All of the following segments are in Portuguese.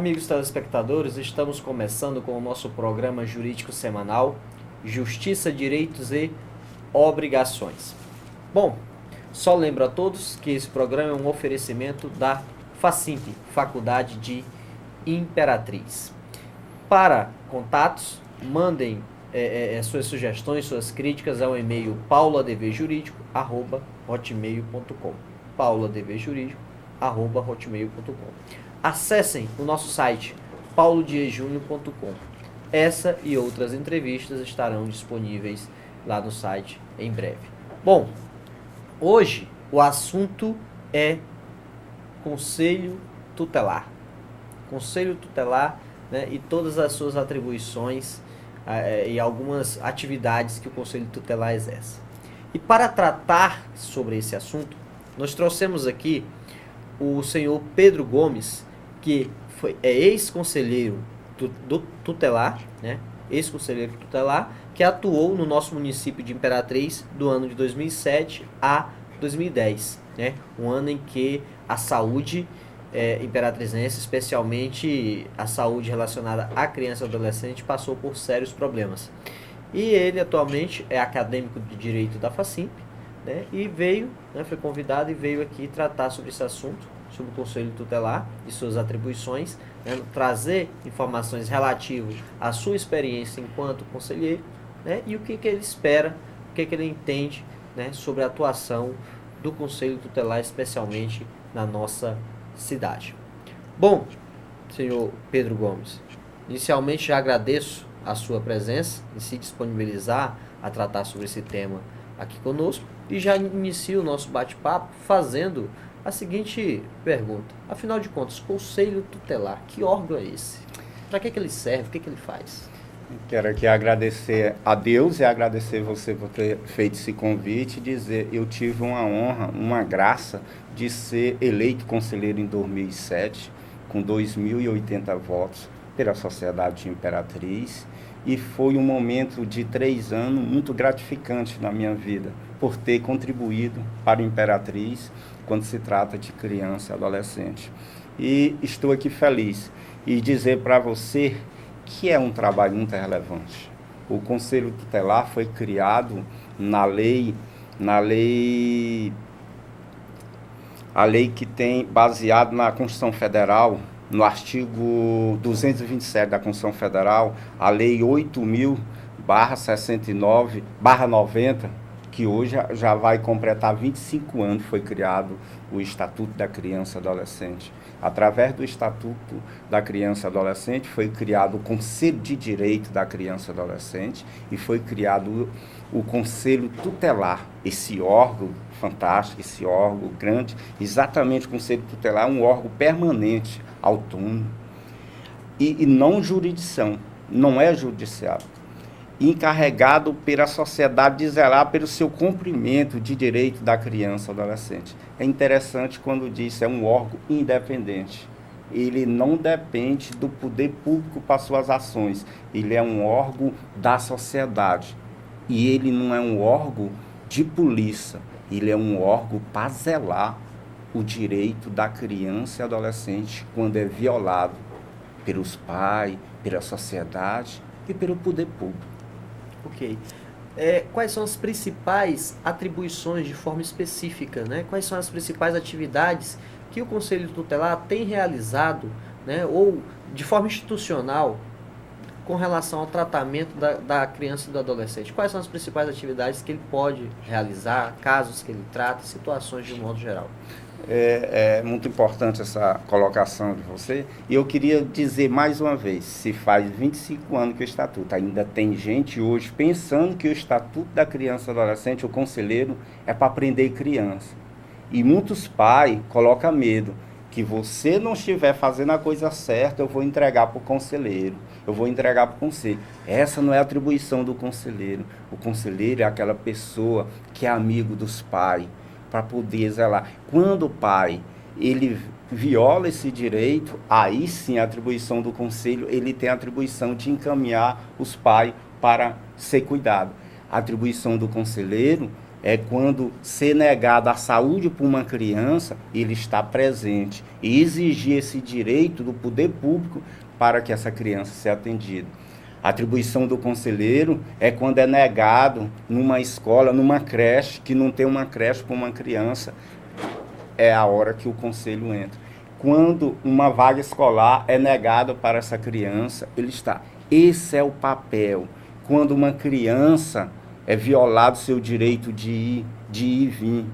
Amigos telespectadores, estamos começando com o nosso programa jurídico semanal Justiça, Direitos e Obrigações. Bom, só lembro a todos que esse programa é um oferecimento da Facimp, Faculdade de Imperatriz. Para contatos, mandem suas sugestões, suas críticas ao e-mail pauladvjurídico@hotmail.com pauladvjurídico@hotmail.com. Acessem o nosso site paulodiejunio.com. Essa e outras entrevistas estarão disponíveis lá no site em breve. Bom, hoje o assunto é Conselho Tutelar. Conselho Tutelar, né, e todas as suas atribuições e algumas atividades que o Conselho Tutelar exerce. E para tratar sobre esse assunto, nós trouxemos aqui o senhor Pedro Gomes, que é ex-conselheiro do tutelar, né? Ex-conselheiro tutelar, que atuou no nosso município de Imperatriz do ano de 2007 a 2010, né? Um ano em que a saúde imperatrizense, especialmente a saúde relacionada à criança e adolescente, passou por sérios problemas. E ele atualmente é acadêmico de Direito da Facimp, né? E veio, né, foi convidado e veio aqui tratar sobre esse assunto, sobre o Conselho Tutelar e suas atribuições, né, trazer informações relativas à sua experiência enquanto conselheiro, né, e o que ele espera, o que ele entende, né, sobre a atuação do Conselho Tutelar, especialmente na nossa cidade. Bom, senhor Pedro Gomes, inicialmente já agradeço a sua presença em se disponibilizar a tratar sobre esse tema aqui conosco e já inicio o nosso bate-papo fazendo a seguinte pergunta: afinal de contas, Conselho Tutelar, que órgão é esse? Para que ele serve? O que ele faz? Quero aqui agradecer a Deus e agradecer você por ter feito esse convite e dizer, eu tive uma honra, uma graça de ser eleito conselheiro em 2007, com 2.080 votos pela Sociedade de Imperatriz, e foi um momento de 3 anos muito gratificante na minha vida, por ter contribuído para a Imperatriz quando se trata de criança e adolescente. E estou aqui feliz e dizer para você que é um trabalho muito relevante. O Conselho Tutelar foi criado a lei que tem baseado na Constituição Federal, no artigo 227 da Constituição Federal, a Lei 8.000/69/90, que hoje já vai completar 25 anos, foi criado o Estatuto da Criança e Adolescente. Através do Estatuto da Criança e Adolescente foi criado o Conselho de Direito da Criança e Adolescente e foi criado o Conselho Tutelar, esse órgão fantástico, esse órgão grande. Exatamente, o Conselho Tutelar é um órgão permanente, autônomo e não jurisdição, não é judiciário, encarregado pela sociedade de zelar pelo seu cumprimento de direito da criança e adolescente. É interessante quando diz que é um órgão independente. Ele não depende do poder público para suas ações. Ele é um órgão da sociedade. E ele não é um órgão de polícia. Ele é um órgão para zelar o direito da criança e adolescente quando é violado pelos pais, pela sociedade e pelo poder público. Ok. Quais são as principais atribuições de forma específica, né? Quais são as principais atividades que o Conselho Tutelar tem realizado, né, ou de forma institucional com relação ao tratamento da criança e do adolescente? Quais são as principais atividades que ele pode realizar, casos que ele trata, situações de um modo geral? É muito importante essa colocação de você. E eu queria dizer mais uma vez, se faz 25 anos que o Estatuto, ainda tem gente hoje pensando que o Estatuto da Criança e Adolescente, o conselheiro, é para prender criança. E muitos pais colocam medo, que você não estiver fazendo a coisa certa, eu vou entregar para o conselheiro, eu vou entregar para o conselho. Essa não é a atribuição do conselheiro. O conselheiro é aquela pessoa que é amigo dos pais, para poder zelar. Quando o pai ele viola esse direito, aí sim a atribuição do conselho, ele tem a atribuição de encaminhar os pais para ser cuidado. A atribuição do conselheiro é quando ser negado a saúde para uma criança, ele está presente e exigir esse direito do poder público para que essa criança seja atendida. A atribuição do conselheiro é quando é negado numa escola, numa creche, que não tem uma creche para uma criança, é a hora que o conselho entra. Quando uma vaga escolar é negada para essa criança, ele está. Esse é o papel. Quando uma criança é violado seu direito de ir e vir.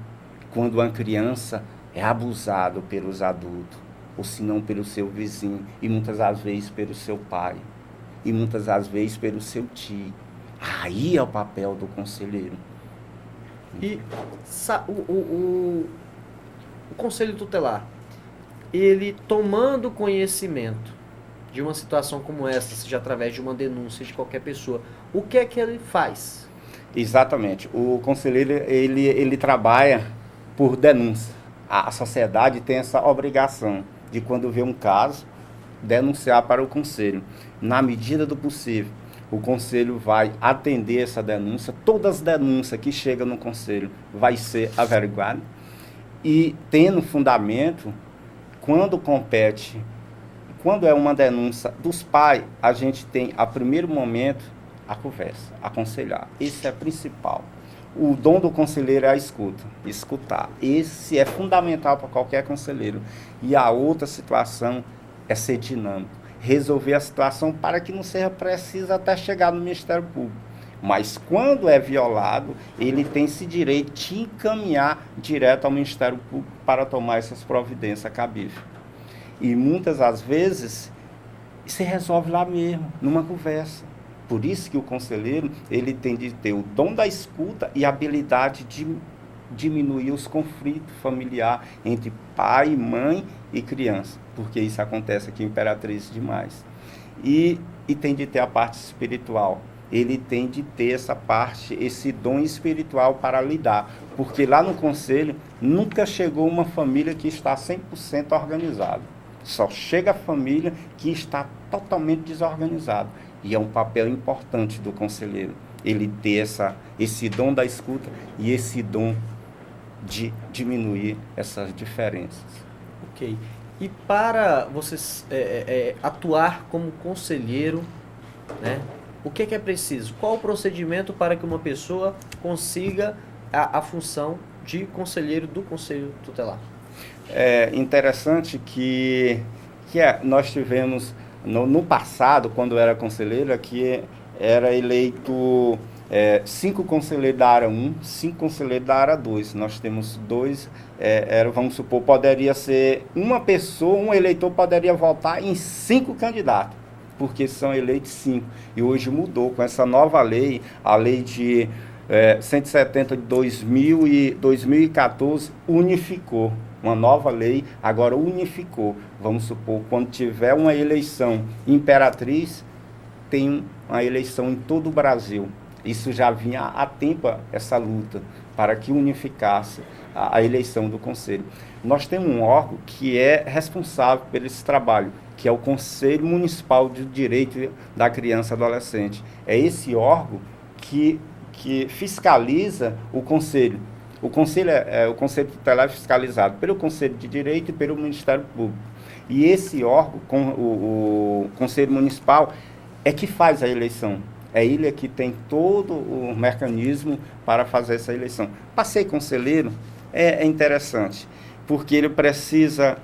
Quando uma criança é abusada pelos adultos, ou se não pelo seu vizinho, e muitas das vezes pelo seu pai, e muitas das vezes pelo seu tio. Aí é o papel do conselheiro. E o conselho tutelar, ele tomando conhecimento de uma situação como essa, seja através de uma denúncia de qualquer pessoa, o que é que ele faz? Exatamente. O conselheiro, ele trabalha por denúncia. A sociedade tem essa obrigação de, quando vê um caso, denunciar para o conselho. Na medida do possível, o conselho vai atender essa denúncia. Todas as denúncias que chegam no conselho vai ser averiguada. E, tendo fundamento, quando compete, quando é uma denúncia dos pais, a gente tem, a primeiro momento, a conversa, aconselhar. Esse é principal. O dom do conselheiro é a escuta, escutar. Esse é fundamental para qualquer conselheiro. E a outra situação é ser dinâmico, resolver a situação para que não seja preciso até chegar no Ministério Público. Mas quando é violado, ele tem esse direito de encaminhar direto ao Ministério Público para tomar essas providências cabíveis. E muitas das vezes se resolve lá mesmo, numa conversa. Por isso que o conselheiro, ele tem de ter o dom da escuta e a habilidade de diminuir os conflitos familiares entre pai, mãe e criança, porque isso acontece aqui em Imperatriz demais. E tem de ter a parte espiritual. Ele tem de ter essa parte, esse dom espiritual para lidar, porque lá no conselho nunca chegou uma família que está 100% organizada. Só chega a família que está totalmente desorganizada. E é um papel importante do conselheiro, ele ter esse dom da escuta e esse dom de diminuir essas diferenças. Ok. E para vocês atuar como conselheiro, né, o que é preciso? Qual o procedimento para que uma pessoa consiga a função de conselheiro do Conselho Tutelar? É interessante que nós tivemos, no passado, quando eu era conselheiro, aqui era eleito 5 conselheiros da área 1, 5 conselheiros da área 2. Nós temos 2, vamos supor, poderia ser uma pessoa, um eleitor poderia votar em 5 candidatos, porque são eleitos 5. E hoje mudou com essa nova lei, a lei de 170 de 2014, unificou. Uma nova lei agora unificou. Vamos supor, quando tiver uma eleição Imperatriz, tem uma eleição em todo o Brasil. Isso já vinha há tempo, essa luta, para que unificasse a eleição do Conselho. Nós temos um órgão que é responsável por esse trabalho, que é o Conselho Municipal de Direito da Criança e Adolescente. É esse órgão que fiscaliza o Conselho. O Conselho Tutelar é fiscalizado pelo Conselho de Direito e pelo Ministério Público. E esse órgão, o Conselho Municipal, é que faz a eleição. É ele que tem todo o mecanismo para fazer essa eleição. Para ser conselheiro é interessante, porque ele precisa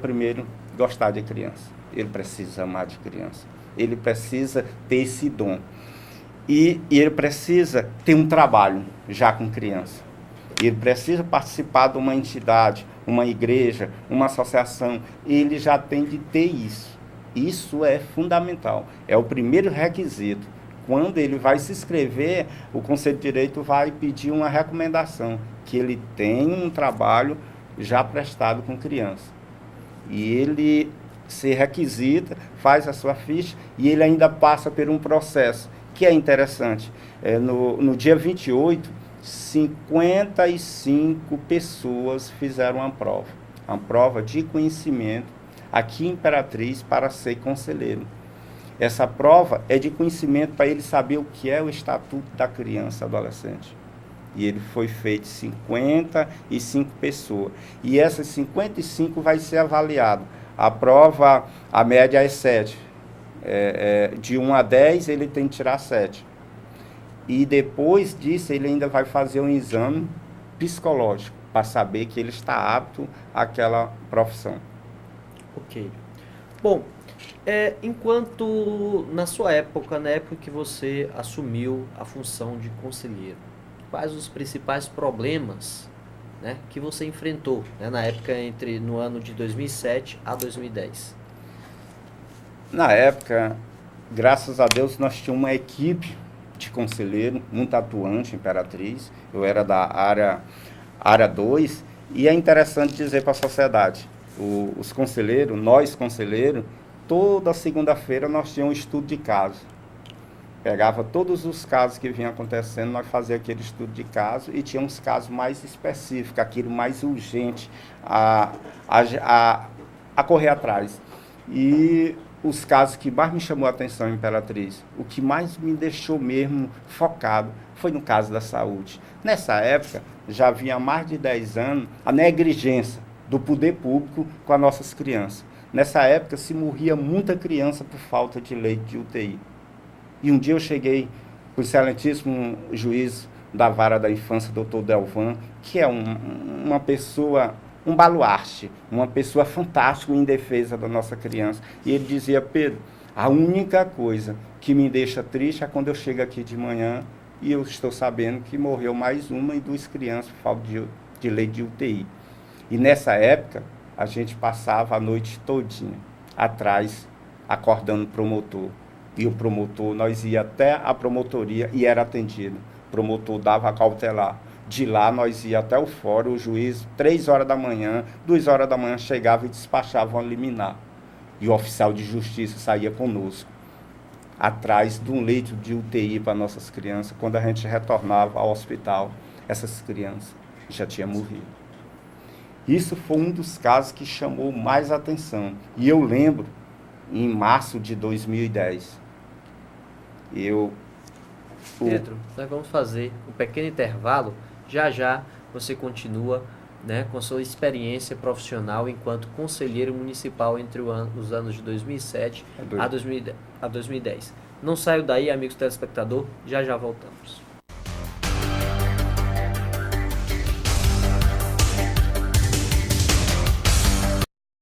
primeiro gostar de criança. Ele precisa amar de criança. Ele precisa ter esse dom. E ele precisa ter um trabalho já com criança. Ele precisa participar de uma entidade, uma igreja, uma associação. Ele já tem de ter isso. Isso é fundamental. É o primeiro requisito. Quando ele vai se inscrever, o Conselho de Direito vai pedir uma recomendação, que ele tenha um trabalho já prestado com criança. E ele se requisita, faz a sua ficha e ele ainda passa por um processo, que é interessante. No dia 28, 55 pessoas fizeram uma prova de conhecimento aqui em Imperatriz para ser conselheiro. Essa prova é de conhecimento para ele saber o que é o Estatuto da Criança e Adolescente. E ele foi feito 55 pessoas. E essas 55 vai ser avaliado. A prova, a média é 7. De 1 a 10, ele tem que tirar 7. E depois disso, ele ainda vai fazer um exame psicológico, para saber que ele está apto àquela profissão. Ok. Bom, enquanto na sua época, na época que você assumiu a função de conselheiro, quais os principais problemas, né, que você enfrentou, né, na época no ano de 2007 a 2010? Na época, graças a Deus, nós tínhamos uma equipe de conselheiro muito atuante, Imperatriz. Eu era da área 2, e é interessante dizer para a sociedade, os conselheiros, nós conselheiros, toda segunda-feira nós tínhamos um estudo de caso. Pegava todos os casos que vinham acontecendo, nós fazíamos aquele estudo de caso e tinha uns casos mais específicos, aquilo mais urgente a correr atrás. E os casos que mais me chamou a atenção, Imperatriz, o que mais me deixou mesmo focado foi no caso da saúde. Nessa época, já havia mais de 10 anos, a negligência do poder público com as nossas crianças. Nessa época, se morria muita criança por falta de leite de UTI. E um dia eu cheguei para o excelentíssimo juiz da Vara da Infância, doutor Delvan, que é uma pessoa, um baluarte, uma pessoa fantástica em defesa da nossa criança. E ele dizia: Pedro, a única coisa que me deixa triste é quando eu chego aqui de manhã e eu estou sabendo que morreu mais uma e 2 crianças por falta de leite de UTI. E nessa época, a gente passava a noite todinha atrás, acordando o promotor. E o promotor, nós ia até a promotoria e era atendido. O promotor dava a cautelar. De lá, nós ia até o fórum, o juiz, 3 horas da manhã, 2 horas da manhã, chegava e despachava uma liminar. E o oficial de justiça saía conosco, atrás de um leito de UTI para nossas crianças. Quando a gente retornava ao hospital, essas crianças já tinham morrido. Isso foi um dos casos que chamou mais atenção. E eu lembro, em março de 2010, Pedro, nós vamos fazer um pequeno intervalo. Já já você continua, né, com a sua experiência profissional enquanto conselheiro municipal entre os anos de 2007 a 2010. Não saio daí, amigos telespectador, já já voltamos.